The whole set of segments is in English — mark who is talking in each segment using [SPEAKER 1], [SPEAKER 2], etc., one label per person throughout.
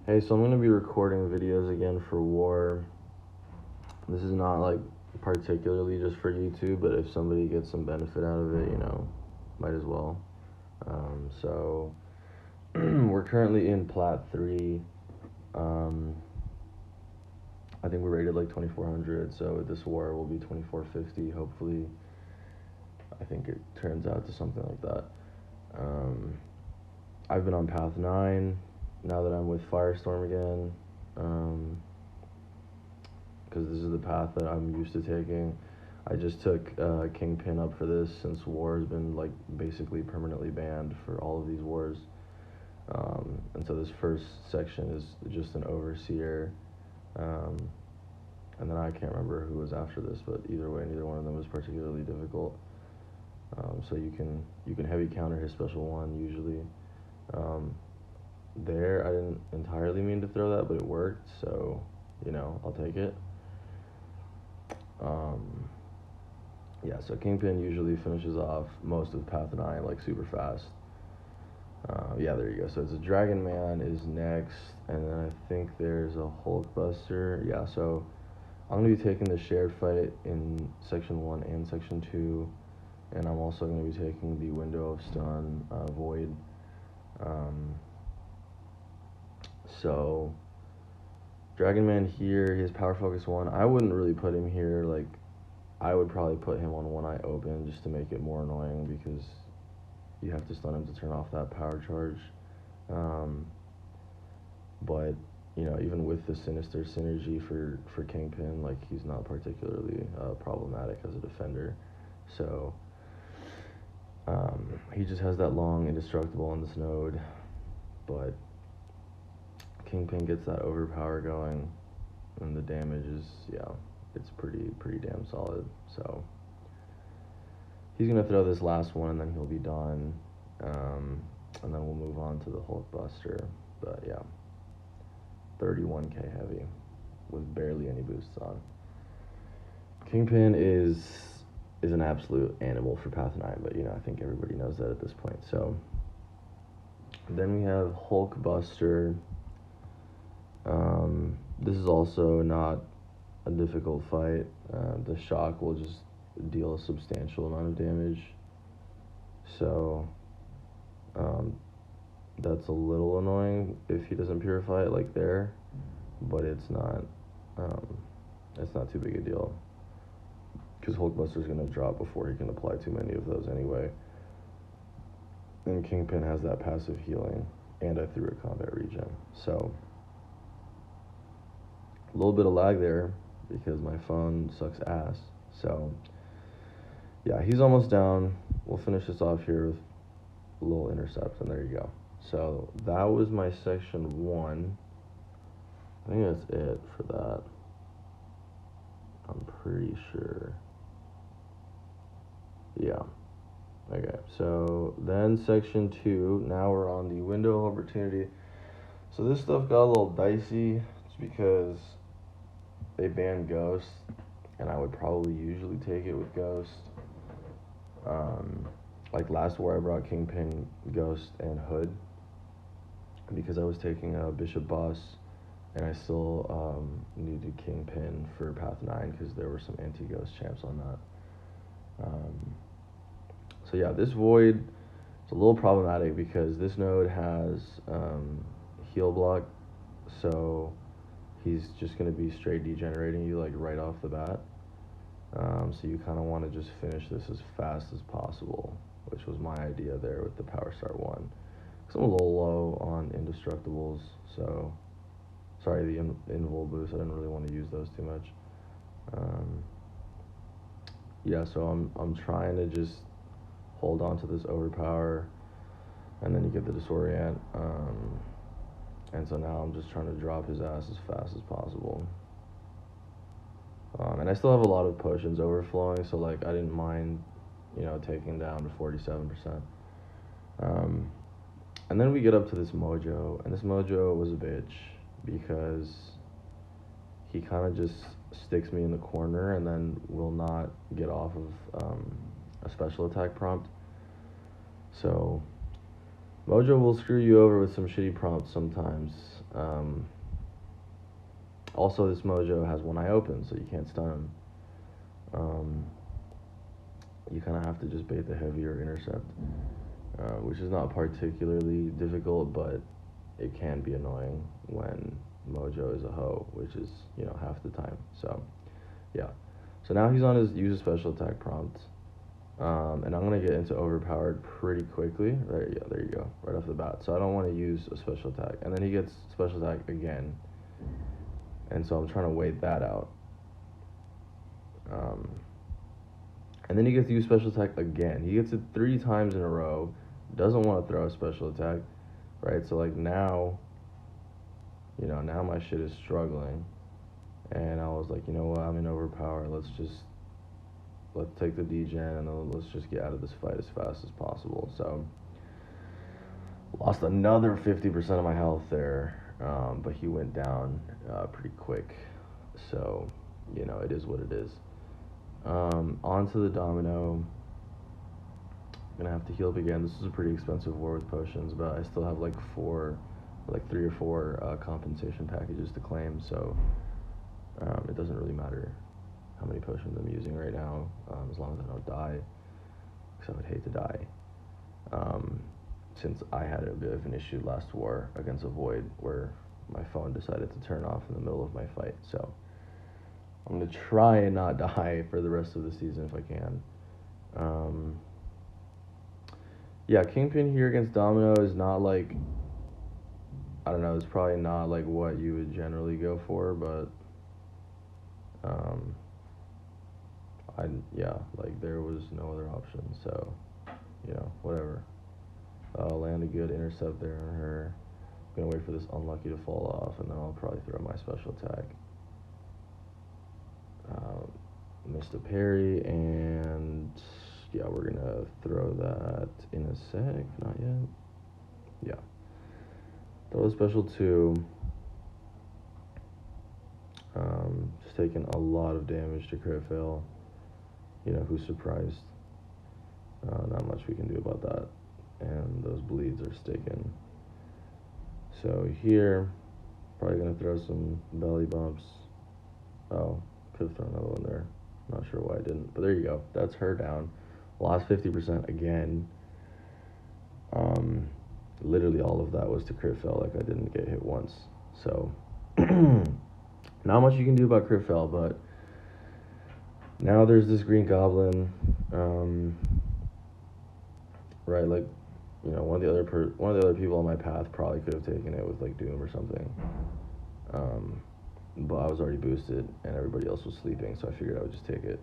[SPEAKER 1] Hey, so I'm going to be recording videos again for War. This is not like particularly just for YouTube, but if somebody gets some benefit out of it, might as well. So we're currently in Plat 3. I think we're rated like 2400, so this war will be 2450. Hopefully, I think it turns out to something like that. I've been on Path 9 now that I'm with Firestorm again, because this is the path that I'm used to taking. I just took Kingpin up for this since war has been like basically permanently banned for all of these wars. And so this first section is just an overseer. And then I can't remember who was after this, but either way, neither one of them was particularly difficult. So you can heavy counter his special one usually. There, I didn't entirely mean to throw that, but it worked, so I'll take it. Yeah, so Kingpin usually finishes off most of Path 9 like super fast. Yeah, there you go. So it's a Dragon Man is next, and then I think there's a Hulkbuster. Yeah, so I'm going to be taking the shared fight in Section 1 and Section 2, and I'm also going to be taking the Window of Stun Void. So Dragon Man here, he has Power Focus 1. I wouldn't really put him here. Like, I would probably put him on one eye open just to make it more annoying, because you have to stun him to turn off that power charge. But even with the Sinister synergy for Kingpin, like, he's not particularly problematic as a defender. So he just has that long indestructible on this node, but Kingpin gets that overpower going, and the damage is, it's pretty damn solid. So he's gonna throw this last one, and then he'll be done, and then we'll move on to the Hulkbuster. But yeah, 31k heavy with barely any boosts on. Kingpin is an absolute animal for Path 9, but I think everybody knows that at this point. So then we have Hulkbuster. This is also not a difficult fight. The shock will just deal a substantial amount of damage. So that's a little annoying if he doesn't purify it like there, but it's not too big a deal, because Hulkbuster's going to drop before he can apply too many of those anyway. And Kingpin has that passive healing, and I threw a combat regen. So a little bit of lag there because my phone sucks ass. So yeah, he's almost down. We'll finish this off here with a little intercept, and there you go. So that was my Section 1. I think that's it for that. I'm pretty sure. Yeah. Okay, so then Section 2, now we're on the window of opportunity. So this stuff got a little dicey. It's because they banned Ghost, and I would probably usually take it with Ghost. Like last war I brought Kingpin, Ghost, and Hood, because I was taking a Bishop Boss, and I still needed Kingpin for Path 9 because there were some anti-Ghost champs on that. So yeah, this Void is a little problematic because this node has heal block, so he's just going to be straight degenerating you like right off the bat. So you kind of want to just finish this as fast as possible, which was my idea there with the Power Start 1. Because I'm a little low on indestructibles, so sorry, the invul boost, I didn't really want to use those too much. Yeah, so I'm trying to just hold on to this overpower, and then you get the disorient. And so now I'm just trying to drop his ass as fast as possible. And I still have a lot of potions overflowing, so like I didn't mind, taking down to 47%. And then we get up to this Mojo, and this Mojo was a bitch because he kind of just sticks me in the corner and then will not get off of a special attack prompt. So Mojo will screw you over with some shitty prompts sometimes. Also, this Mojo has one eye open, so you can't stun him. You kind of have to just bait the heavier intercept, which is not particularly difficult, but it can be annoying when Mojo is a hoe, which is, half the time. So, yeah. So now he's on his use a special attack prompt. And I'm going to get into overpowered pretty quickly. There you go, right off the bat. So I don't want to use a special attack. And then he gets special attack again. And so I'm trying to wait that out. And then he gets to use special attack again. He gets it 3 times in a row. Doesn't want to throw a special attack, right? So like now, now my shit is struggling. And I was like, you know what, I'm in overpower. Let's take the degen and then let's just get out of this fight as fast as possible. So lost another 50% of my health there, but he went down pretty quick. So, it is what it is. Onto the Domino. I'm gonna have to heal up again. This is a pretty expensive war with potions, but I still have like 3 or 4 compensation packages to claim, so it doesn't really matter how many potions I'm using right now, as long as I don't die, because I would hate to die. Since I had a bit of an issue last war against a void where my phone decided to turn off in the middle of my fight, so I'm going to try and not die for the rest of the season if I can. Yeah, Kingpin here against Domino is not like, I don't know, it's probably not like what you would generally go for, but there was no other option, so, whatever. I'll land a good intercept there on her. I'm going to wait for this unlucky to fall off, and then I'll probably throw my special attack. Missed a parry, and yeah, we're going to throw that in a sec. Not yet. Yeah. Throw a special 2. Just taking a lot of damage to crit fail. Who's surprised? Not much we can do about that. And those bleeds are sticking. So here, probably going to throw some belly bumps. Oh, could have thrown another one there. Not sure why I didn't. But there you go. That's her down. Lost 50% again. Literally all of that was to crit fail. Like, I didn't get hit once. So, not much you can do about crit fail, but now there's this green goblin. Right, like, one of the other people on my path probably could have taken it with like Doom or something. But I was already boosted and everybody else was sleeping, so I figured I would just take it.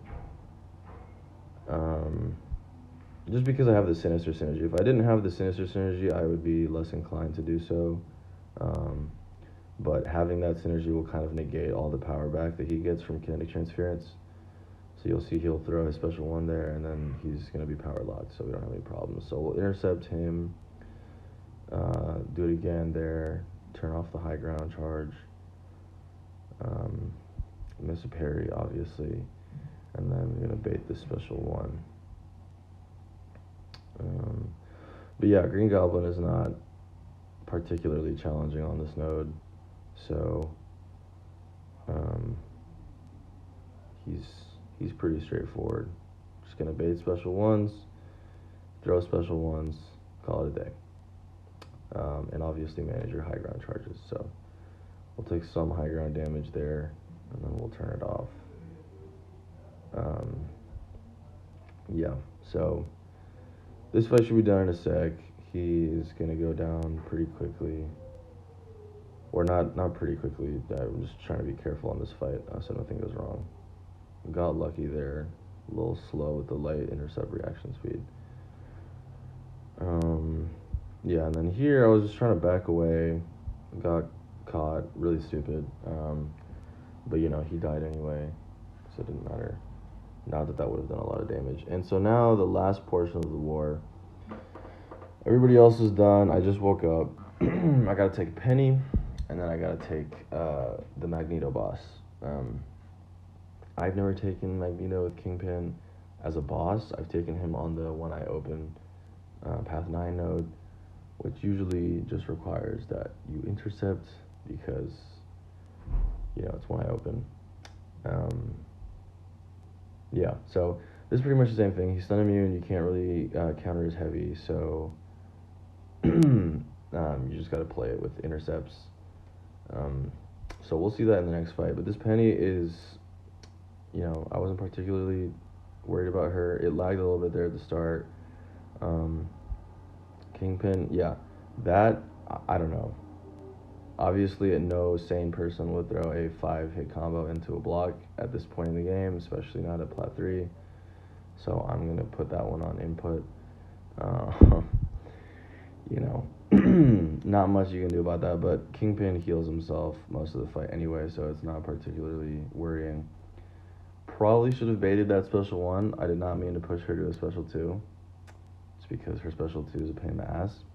[SPEAKER 1] Just because I have the Sinister Synergy. If I didn't have the Sinister Synergy, I would be less inclined to do so. But having that synergy will kind of negate all the power back that he gets from kinetic transference. So you'll see he'll throw his special 1 there, and then he's going to be power locked, so we don't have any problems. So we'll intercept him, do it again there, turn off the high ground charge, miss a parry, obviously, and then we're going to bait this special 1. But yeah, Green Goblin is not particularly challenging on this node, so he's pretty straightforward. Just gonna bait special 1s, throw special 1s, call it a day, and obviously manage your high ground charges. So we'll take some high ground damage there, and then we'll turn it off. Yeah, so this fight should be done in a sec. He's gonna go down pretty quickly, or not pretty quickly. I'm just trying to be careful on this fight so nothing goes wrong. Got lucky there, a little slow with the light intercept reaction speed. Yeah, and then here I was just trying to back away, got caught, really stupid. But he died anyway, so it didn't matter. Not that would have done a lot of damage. And so now the last portion of the war. Everybody else is done. I just woke up. I gotta take Penny, and then I gotta take the Magneto boss. I've never taken Magneto with Kingpin as a boss. I've taken him on the one eye open Path 9 node, which usually just requires that you intercept because, it's when I open. Yeah, so this is pretty much the same thing. He's stun immune. You can't really counter his heavy, so you just got to play it with intercepts. So we'll see that in the next fight. But this Penny is, I wasn't particularly worried about her. It lagged a little bit there at the start. Kingpin, yeah, that, I don't know. Obviously, no sane person would throw a 5-hit combo into a block at this point in the game, especially not at Plat 3. So I'm going to put that one on input. Not much you can do about that, but Kingpin heals himself most of the fight anyway, so it's not particularly worrying. Probably should have baited that special 1. I did not mean to push her to a special 2. It's because her special 2 is a pain in the ass.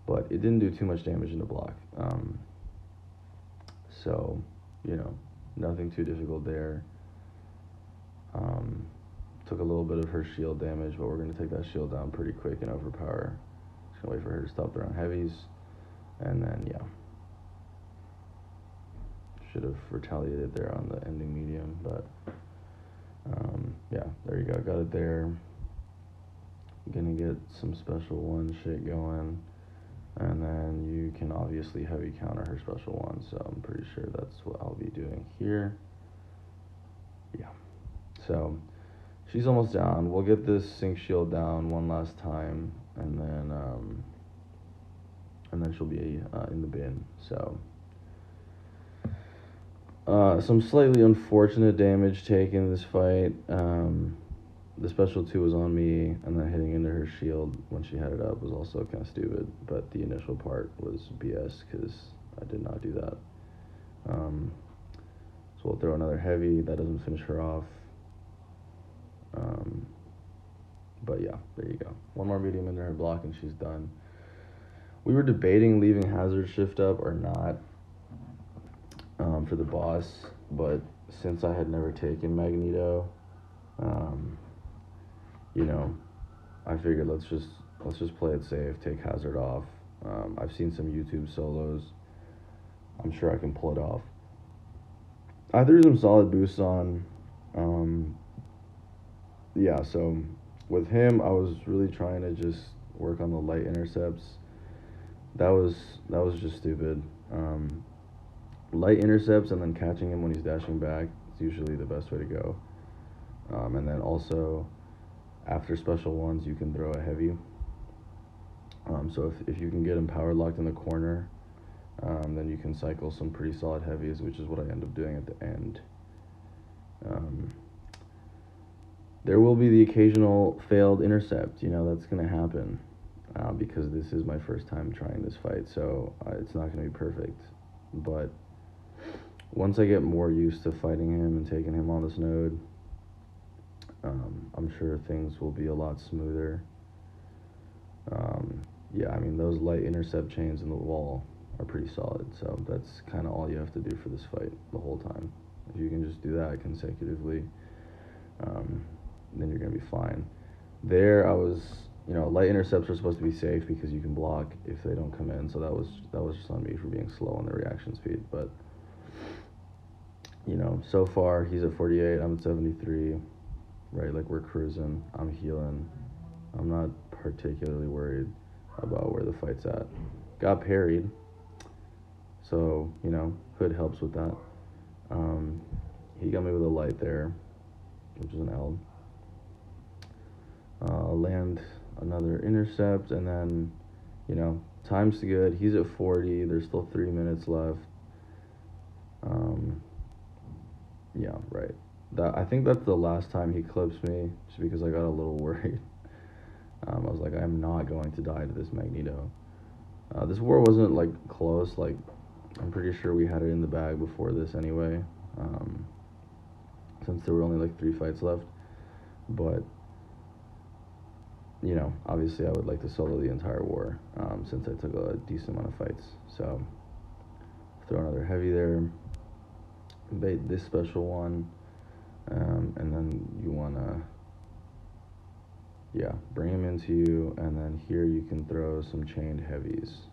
[SPEAKER 1] But it didn't do too much damage in the block. So, nothing too difficult there. Took a little bit of her shield damage, but we're going to take that shield down pretty quick and overpower. Just going to wait for her to stop throwing heavies. And then, yeah. Should have retaliated there on the ending medium, but yeah, there you go. Got it there. Gonna get some special 1 shit going. And then you can obviously heavy counter her special 1, so I'm pretty sure that's what I'll be doing here. Yeah. So she's almost down. We'll get this sync shield down one last time, and then she'll be in the bin. So some slightly unfortunate damage taken in this fight. The special 2 was on me, and then hitting into her shield when she had it up was also kind of stupid, but the initial part was BS because I did not do that. So we'll throw another heavy. That doesn't finish her off. But yeah, there you go. One more medium into her block and she's done. We were debating leaving Hazard Shift up or not for the boss, but since I had never taken Magneto, I figured let's just play it safe, take Hazard off. I've seen some YouTube solos. I'm sure I can pull it off. I threw some solid boosts on. Yeah, so with him, I was really trying to just work on the light intercepts. That was just stupid. Light intercepts and then catching him when he's dashing back is usually the best way to go. And then also, after special 1s, you can throw a heavy. So if you can get him power locked in the corner, then you can cycle some pretty solid heavies, which is what I end up doing at the end. There will be the occasional failed intercept, that's going to happen, because this is my first time trying this fight, so it's not going to be perfect. But once I get more used to fighting him and taking him on this node, I'm sure things will be a lot smoother. Yeah, I mean, those light intercept chains in the wall are pretty solid, so that's kind of all you have to do for this fight the whole time. If you can just do that consecutively, then you're going to be fine. There, I was, light intercepts are supposed to be safe because you can block if they don't come in, so that was just on me for being slow on the reaction speed. But, so far, he's at 48, I'm at 73, right? Like, we're cruising, I'm healing. I'm not particularly worried about where the fight's at. Got parried, so, Hood helps with that. He got me with a light there, which is an L. Land another intercept, and then, time's good. He's at 40. There's still 3 minutes left. Yeah, right. I think that's the last time he clips me, just because I got a little worried. I was like, I'm not going to die to this Magneto. This war wasn't, close. I'm pretty sure we had it in the bag before this anyway, since there were only, 3 fights left. But, obviously I would like to solo the entire war, since I took a decent amount of fights. So, throw another heavy there, bait this special 1, and then you want to, bring him into you, and then here you can throw some chained heavies.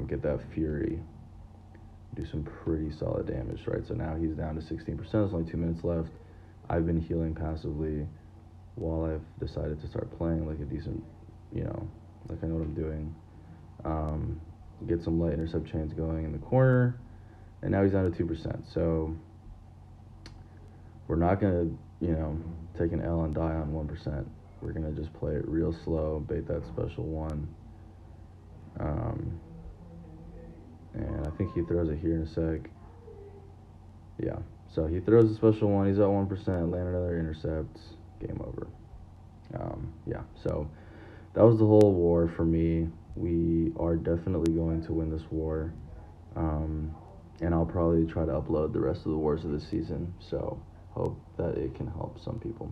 [SPEAKER 1] Get that fury. do some pretty solid damage, right? So now he's down to 16%. There's only 2 minutes left. I've been healing passively while I've decided to start playing like a decent, like I know what I'm doing. Get some light intercept chains going in the corner, and now he's down to 2%. So we're not gonna, take an L and die on 1%. We're gonna just play it real slow, bait that special one. And I think he throws it here in a sec. Yeah, so he throws a special one. He's at 1%. Land another intercept. Game over. Yeah, so that was the whole war for me. We are definitely going to win this war. And I'll probably try to upload the rest of the wars of this season. So hope that it can help some people.